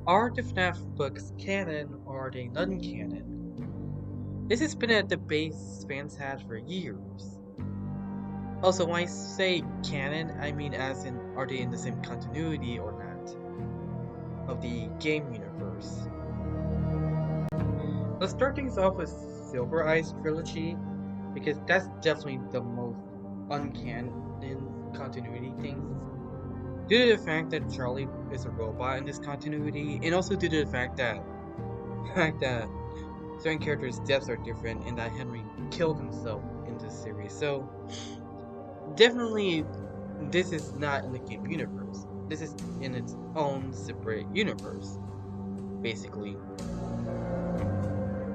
Are the FNaF books canon or are they non-canon? This has been a debate fans had for years. Also, when I say canon, I mean as in are they in the same continuity or not of the game universe. Let's start things off with Silver Eyes trilogy because that's definitely the most uncanon continuity thing. Due to the fact that Charlie is a robot in this continuity, and also due to the fact that certain characters' deaths are different, and that Henry killed himself in this series. So definitely, this is not in the game universe. This is in its own separate universe, basically.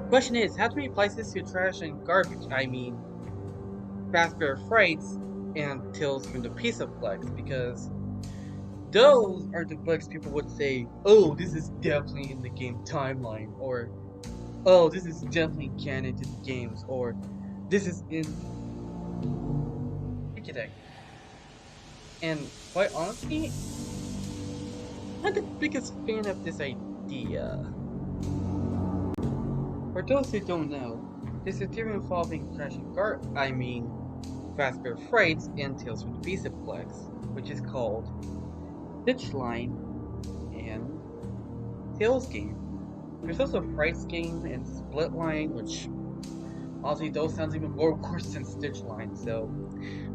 Question is, how do we apply this to trash and garbage? I mean, Fazbear Frights and Tales from the Pizzaplex, because those are the books people would say, oh, this is definitely in the game timeline, or oh, this is definitely canon to the games, or this is in Wikideck. And quite honestly, I'm not the biggest fan of this idea. For those who don't know, there's a theory involving crashing I mean, Fazbear Frights and Tales from the Beastaplex, which is called Stitch Line and Tales Game. There's also Frights Game and Split Line, which honestly those sounds even more worse than Stitch Line, so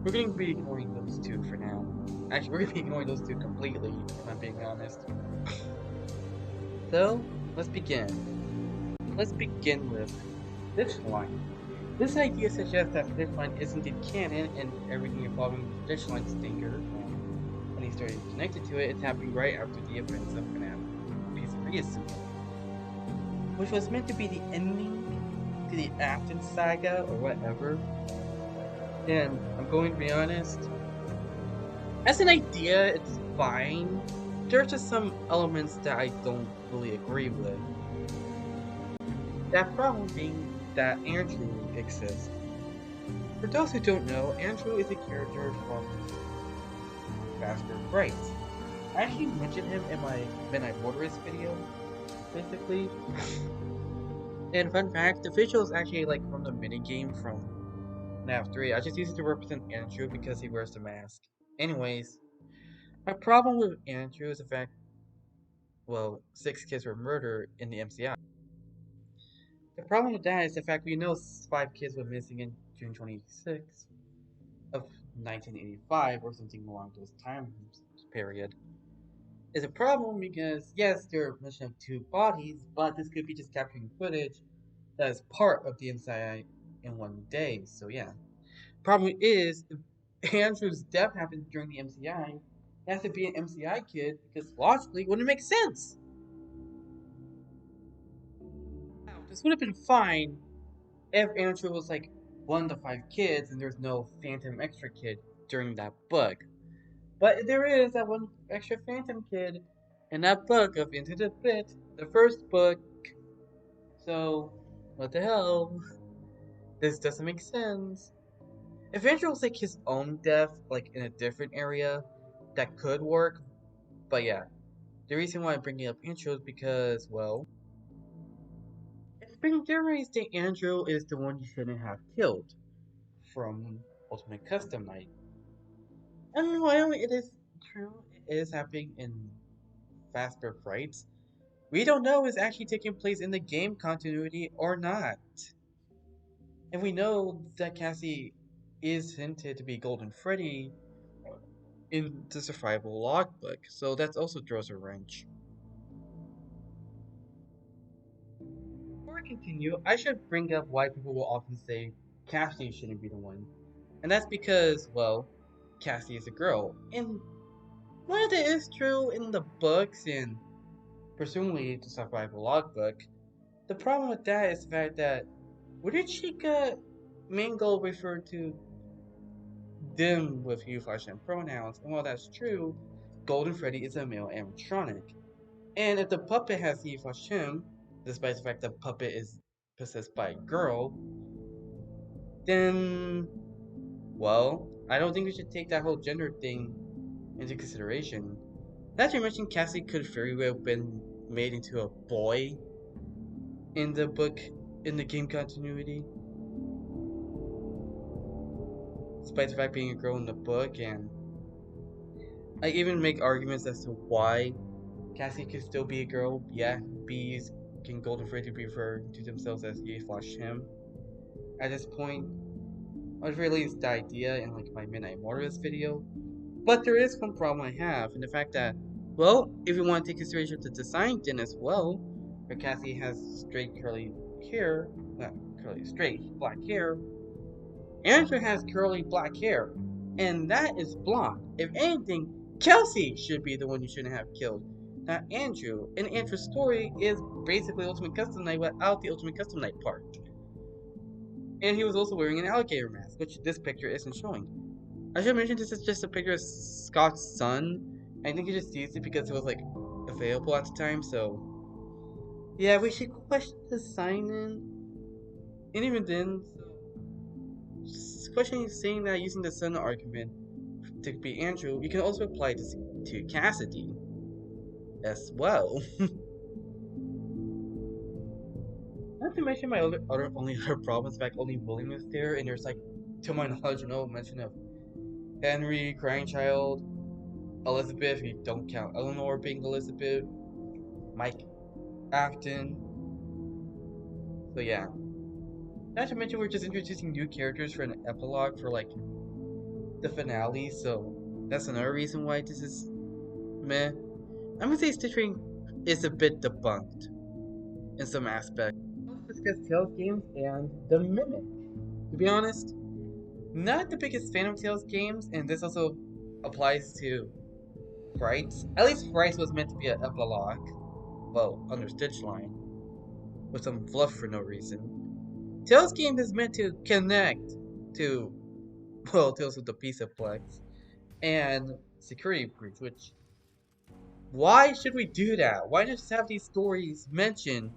we're going to be ignoring those two for now. Actually, we're going to be ignoring those two completely, if I'm being honest. So, let's begin. Let's begin with Stitch Line. This idea suggests that Stitch Line is indeed canon, and everything involving Stitch Line Stinger and any story connected to it is happening right after the events of FNaF Pizzeria Sumo, which was meant to be the ending to the Afton saga or whatever. And I'm going to be honest, as an idea, it's fine. There's just some elements that I don't really agree with. That problem being that Andrew exists. For those who don't know, Andrew is a character from Faster Bright. I actually mentioned him in my Midnight Motorist video, basically. And fun fact, the visual is actually like from the minigame from FNaF 3. I just used it to represent Andrew because he wears the mask. Anyways, my problem with Andrew is the fact, well, 6 kids were murdered in the MCI. The problem with that is the fact we know 5 kids were missing in June 26th of 1985 or something along those time period. Is a problem because yes, there are missing of 2 bodies, but this could be just capturing footage that is part of the MCI in one day. So yeah. Problem is, if Andrew's death happens during the MCI, it has to be an MCI kid because logically it wouldn't make sense. Now, this would have been fine if Andrew was like one of the 5 kids and there's no Phantom extra kid during that book. But there is that one extra Phantom kid in that book of Into the Pit, the first book. So, what the hell? This doesn't make sense. If Andrew was like his own death, like in a different area, that could work. But yeah, the reason why I'm bringing up Andrew is because, well, it's been theorized that Andrew is the one you shouldn't have killed from Ultimate Custom Night. And while it is true, it is happening in faster frights, we don't know if it's actually taking place in the game continuity or not. And we know that Cassie is hinted to be Golden Freddy in the survival logbook, so that also throws a wrench. Before I continue, I should bring up why people will often say Cassie shouldn't be the one. And that's because, well, Cassie is a girl. And while that is true in the books and presumably the survival logbook, the problem with that is the fact that wouldn't Chica Mingle refer to them with he, slash, and pronouns? And while that's true, Golden Freddy is a male animatronic. And if the puppet has he, slash, him, despite the fact that the puppet is possessed by a girl, then, well, I don't think we should take that whole gender thing into consideration. Not to mention, Cassie could very well have been made into a boy in the book, in the game continuity, despite the fact being a girl in the book. And I even make arguments as to why Cassie could still be a girl. Yeah, bees can golden free to be referred to themselves as he/him at this point. I've released the idea in like my Midnight Mortis video. But there is one problem I have, in the fact that, well, if you want to take consideration of the design then as well, where Cassie has straight curly hair, not curly, straight black hair, Andrew has curly black hair, and that is blonde. If anything, Kelsey should be the one you shouldn't have killed, not Andrew. And Andrew's story is basically Ultimate Custom Night without the Ultimate Custom Night part. And he was also wearing an alligator mask, which this picture isn't showing. I should mention this is just a picture of Scott's son. I think he just used it because it was like available at the time, so yeah, we should question the sign in. And even then, so questioning saying that using the son argument to be Andrew, you can also apply this to Cassidy as well. Not to mention my only other problems, in fact, only William is there, and there's like, to my knowledge, no mention of Henry, Crying Child, Elizabeth, you don't count Eleanor being Elizabeth, Mike Afton. So yeah. Not to mention we're just introducing new characters for an epilogue for like the finale, so that's another reason why this is meh. I'm gonna say Stitch Ring is a bit debunked in some aspects. Let's discuss Tales games and the Mimic. To be honest, not the biggest fan of Tales games, and this also applies to Frights. At least Frights was meant to be an epilogue, well, under Stitch Line, with some fluff for no reason. Tales game is meant to connect to, well, Tales of the Pizzaplex and Security Breach, which, why should we do that? Why just have these stories mentioned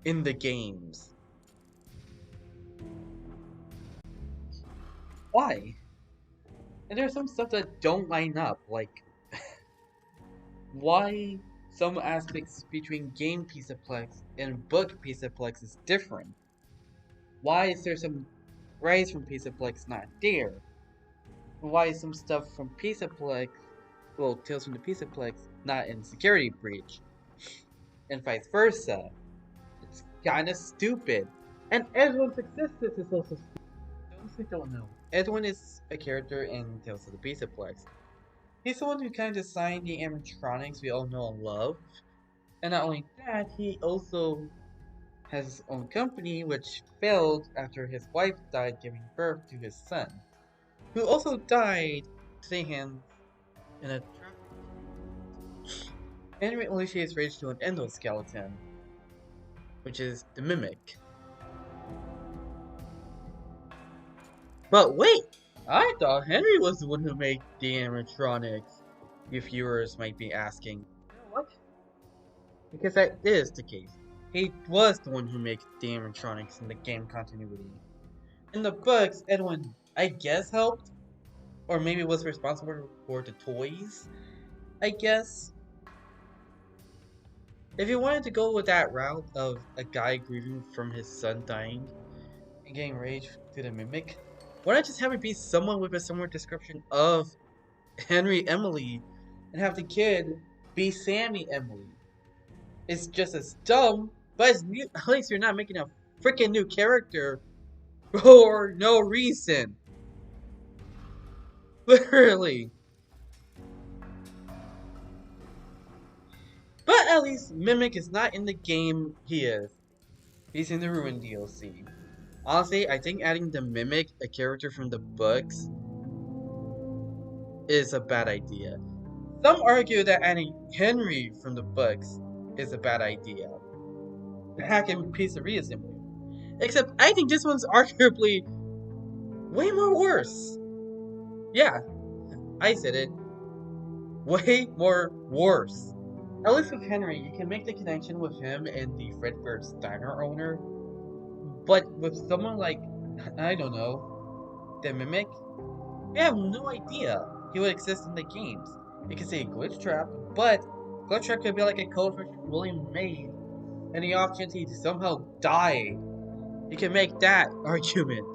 in the games? Why? And there's some stuff that don't line up, like why some aspects between game Pizzaplex and book Pizzaplex is different. Why is there some rise from Pizzaplex not there? And why is some stuff from Pizzaplex, well, Tales from the Pizzaplex, not in Security Breach? And vice versa. It's kinda stupid. And Edwin's existence is also stupid. Those who don't know, Edwin is a character in Tales of the Pizzaplex. He's the one who kind of designed the animatronics we all know and love. And not only that, he also has his own company, which failed after his wife died giving birth to his son, who also died today hands in a traffic. Henry only shares rage to an endoskeleton, which is the Mimic. But wait! I thought Henry was the one who made the animatronics. You viewers might be asking. What? Because that is the case. He was the one who made the animatronics in the game continuity. In the books, Edwin, I guess, helped? Or maybe was responsible for the toys? I guess. If you wanted to go with that route of a guy grieving from his son dying and getting rage to the Mimic, why not just have it be someone with a similar description of Henry Emily and have the kid be Sammy Emily? It's just as dumb, but at least you're not making a freaking new character for no reason. Literally. But at least Mimic is not in the game he is. He's in the Ruin DLC. Honestly, I think adding the Mimic, a character from the books, is a bad idea. Some argue that adding Henry from the books is a bad idea. Hacking Pizzeria Simulator. Except I think this one's arguably way more worse. Yeah, I said it. Way more worse. At least with Henry, you can make the connection with him and the Fredbeard's Diner owner. But with someone like, I don't know, the Mimic, we have no idea he would exist in the games. You can say Glitch Trap, but Glutchak could be like a coefficient really made, and the opportunity to somehow die. You can make that argument.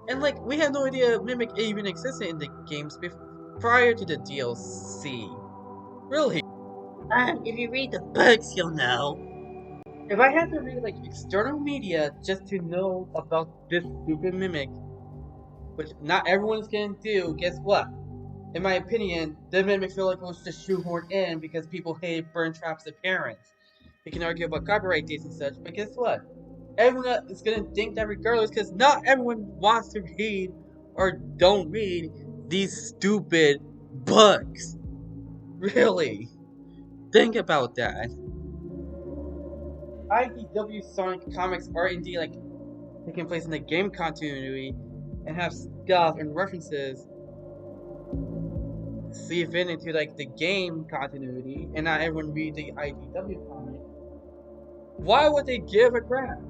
And like, we had no idea Mimic even existed in the games prior to the DLC. Really. If you read the books, you'll know. If I had to read like external media just to know about this stupid Mimic, which not everyone's gonna do, guess what? In my opinion, the Mimic feel like it was just shoehorned in because people hate Burn Trap's appearance. We can argue about copyright dates and such, but guess what? Everyone is gonna think that regardless, because not everyone wants to read or don't read these stupid books. Really, think about that. IDW Sonic comics are indeed like taking place in the game continuity and have stuff and references seep into like the game continuity, and not everyone read the IDW comic. Why would they give a crap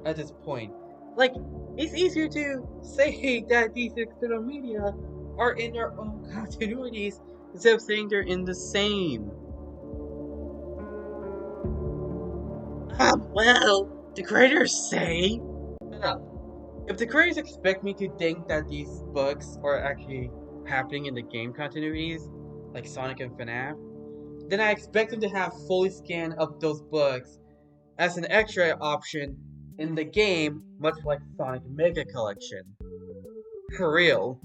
at this point? Like, it's easier to say that these external media are in their own continuities instead of saying they're in the same. Well, the creators say. If the creators expect me to think that these books are actually happening in the game continuities, like Sonic and FNaF, then I expect them to have fully scanned up those books as an extra option in the game, much like Sonic Mega Collection. For real.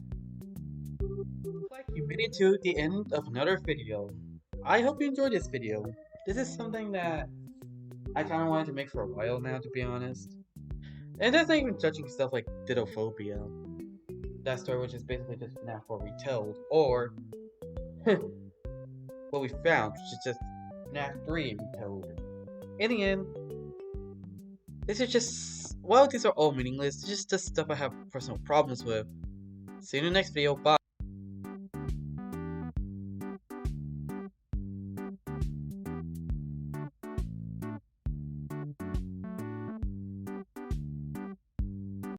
Looks like you made it to the end of another video. I hope you enjoyed this video. This is something that I kind of wanted to make for a while now, to be honest. And that's not even touching stuff like Dittophobia. That story which is basically just FNaF 4 retold, or what we found, which is just FNaF 3 retold. In the end, this is just, well, these are all meaningless. It's just the stuff I have personal problems with. See you in the next video. Bye.